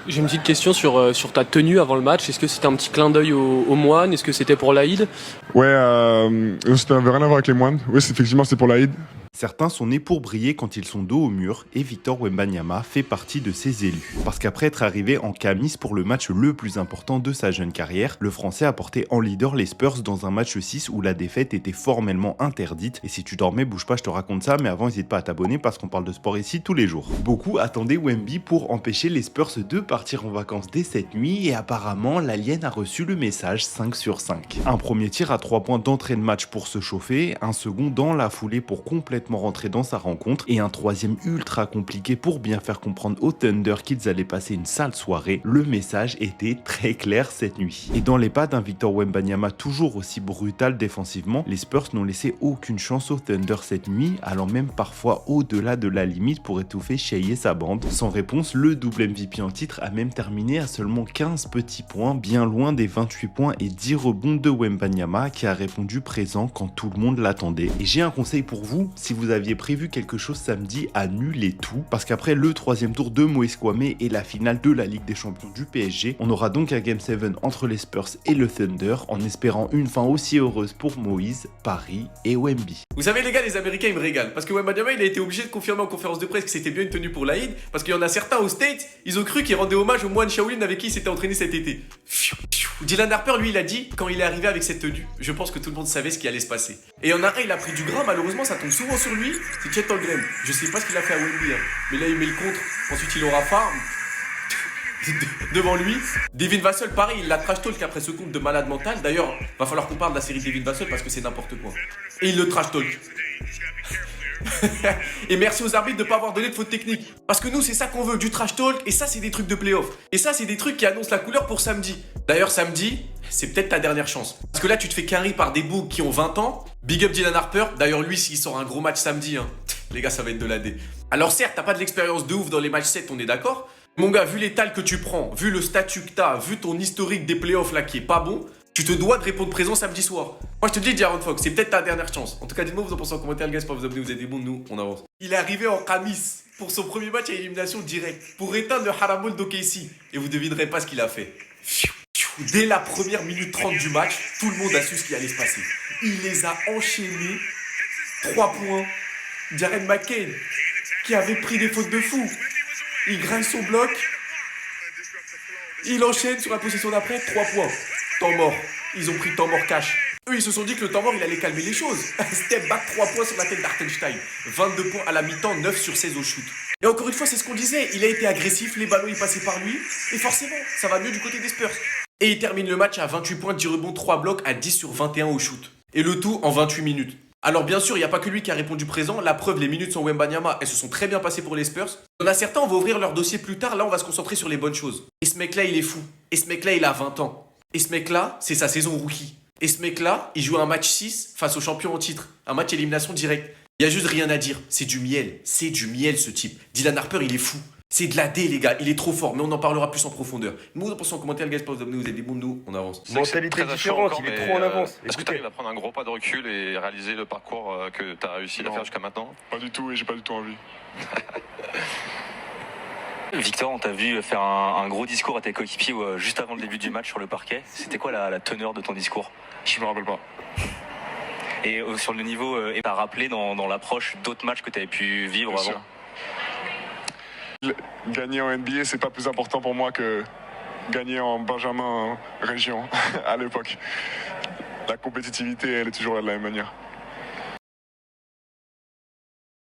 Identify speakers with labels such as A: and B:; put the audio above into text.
A: J'ai une petite question sur ta tenue avant le match. Est-ce que c'était un petit clin d'œil aux moines? Est-ce que c'était pour l'Aïd?
B: Ouais, ça n'avait rien à voir avec les moines. Oui, effectivement, c'était pour l'Aïd.
C: Certains sont nés pour briller quand ils sont dos au mur et Victor Wembanyama fait partie de ces élus. Parce qu'après être arrivé en camis pour le match le plus important de sa jeune carrière, le Français a porté en leader les Spurs dans un match 6 où la défaite était formellement interdite. Et si tu dormais, bouge pas, je te raconte ça, mais avant n'hésite pas à t'abonner parce qu'on parle de sport ici tous les jours. Beaucoup attendaient Wemby pour empêcher les Spurs de partir en vacances dès cette nuit et apparemment l'alien a reçu le message 5 sur 5. Un premier tir à 3 points d'entrée de match pour se chauffer, un second dans la foulée pour complètement rentrer dans sa rencontre et un troisième ultra compliqué pour bien faire comprendre au Thunder qu'ils allaient passer une sale soirée. Le message était très clair cette nuit. Et dans les pas d'un Victor Wembanyama toujours aussi brutal défensivement, les Spurs n'ont laissé aucune chance au Thunder cette nuit, allant même parfois au-delà de la limite pour étouffer Shai et sa bande. Sans réponse, le double MVP en titre a même terminé à seulement 15 petits points, bien loin des 28 points et 10 rebonds de Wembanyama qui a répondu présent quand tout le monde l'attendait. Et j'ai un conseil pour vous, si vous aviez prévu quelque chose samedi, annulez tout, parce qu'après le troisième tour de Moïse Kwame et la finale de la Ligue des Champions du PSG, on aura donc un Game 7 entre les Spurs et le Thunder, en espérant une fin aussi heureuse pour Moïse, Paris et Wemby.
D: Vous savez les gars, les Américains ils me régalent, parce que Wembanyama il a été obligé de confirmer en conférence de presse que c'était bien une tenue pour l'Aïd, parce qu'il y en a certains aux States, ils ont cru qu'il rendait hommage au moine Shaolin avec qui il s'était entraîné cet été. Dylan Harper lui il a dit, quand il est arrivé avec cette tenue, je pense que tout le monde savait ce qui allait se passer. Et il y en a un, il a pris du gras, malheureusement ça tombe souvent sur lui, c'est Chet Holmgren. Je sais pas ce qu'il a fait à Wemby, hein. Mais là il met le contre, ensuite il aura farm. Devant lui, Devin Vassell, pareil, il l'a trash talk après ce compte de malade mental. D'ailleurs, va falloir qu'on parle de la série Devin Vassell parce que c'est n'importe quoi. Et il le trash talk. Et merci aux arbitres de ne pas avoir donné de faute technique. Parce que nous, c'est ça qu'on veut, du trash talk. Et ça, c'est des trucs de playoff. Et ça, c'est des trucs qui annoncent la couleur pour samedi. D'ailleurs, samedi, c'est peut-être ta dernière chance. Parce que là, tu te fais carry par des bougs qui ont 20 ans. Big up Dylan Harper. D'ailleurs, lui, s'il sort un gros match samedi, hein, les gars, ça va être de la D. Alors certes, t'as pas de l'expérience de ouf dans les matchs 7, on est d'accord. Mon gars, vu les tals que tu prends, vu le statut que t'as, vu ton historique des playoffs là qui est pas bon, tu te dois de répondre présent samedi soir. Moi je te dis, Jaron Fox, c'est peut-être ta dernière chance. En tout cas, dites-moi vous en pensez en commentaire, les gars, c'est pas vous abonner, vous êtes des bons, nous, on avance. Il est arrivé en camis pour son premier match à élimination directe, pour éteindre le Haramol d'Okessi. Et vous devinerez pas ce qu'il a fait. Dès la première minute 30 du match, tout le monde a su ce qui allait se passer. Il les a enchaînés. 3 points. Jaren McCain, qui avait pris des fautes de fou. Il grince son bloc. Il enchaîne sur la possession d'après. 3 points. Temps mort. Ils ont pris temps mort cash. Eux, ils se sont dit que le temps mort, il allait calmer les choses. Step back, 3 points sur la tête d'Hartenstein. 22 points à la mi-temps, 9 sur 16 au shoot. Et encore une fois, c'est ce qu'on disait. Il a été agressif, les ballons, ils passaient par lui. Et forcément, ça va mieux du côté des Spurs. Et il termine le match à 28 points, 10 rebonds, 3 blocs, à 10 sur 21 au shoot. Et le tout en 28 minutes. Alors bien sûr, il n'y a pas que lui qui a répondu présent. La preuve, les minutes sont Wembanyama. Elles se sont très bien passées pour les Spurs. Il y en a certains, on va ouvrir leur dossier plus tard. Là, on va se concentrer sur les bonnes choses. Et ce mec-là, il est fou. Et ce mec-là, il a 20 ans. Et ce mec-là, c'est sa saison rookie. Et ce mec-là, il joue un match 6 face au champion en titre. Un match élimination directe. Il n'y a juste rien à dire. C'est du miel. C'est du miel, ce type. Dylan Harper, il est fou. C'est de la D, les gars. Il est trop fort. Mais on en parlera plus en profondeur. Nous, vous en pensez en commentaire, les gars. Pas vous abonner, vous êtes des bons de nous. On avance.
E: Mentalité différente, il est trop en avance.
F: Est-ce que tu arrives à prendre un gros pas de recul et réaliser le parcours que tu as réussi à faire jusqu'à maintenant?
B: Pas du tout, et j'ai pas du tout envie.
G: Victor, on t'a vu faire un gros discours à tes coéquipiers juste avant le début du match sur le parquet. C'était quoi la teneur de ton discours?
B: Je me rappelle pas.
G: Et sur le niveau, et t'as rappelé dans l'approche d'autres matchs que tu avais pu vivre
B: Bien
G: avant
B: sûr. Gagner en NBA, c'est pas plus important pour moi que gagner en Benjamin région à l'époque. La compétitivité, elle est toujours là de la même manière.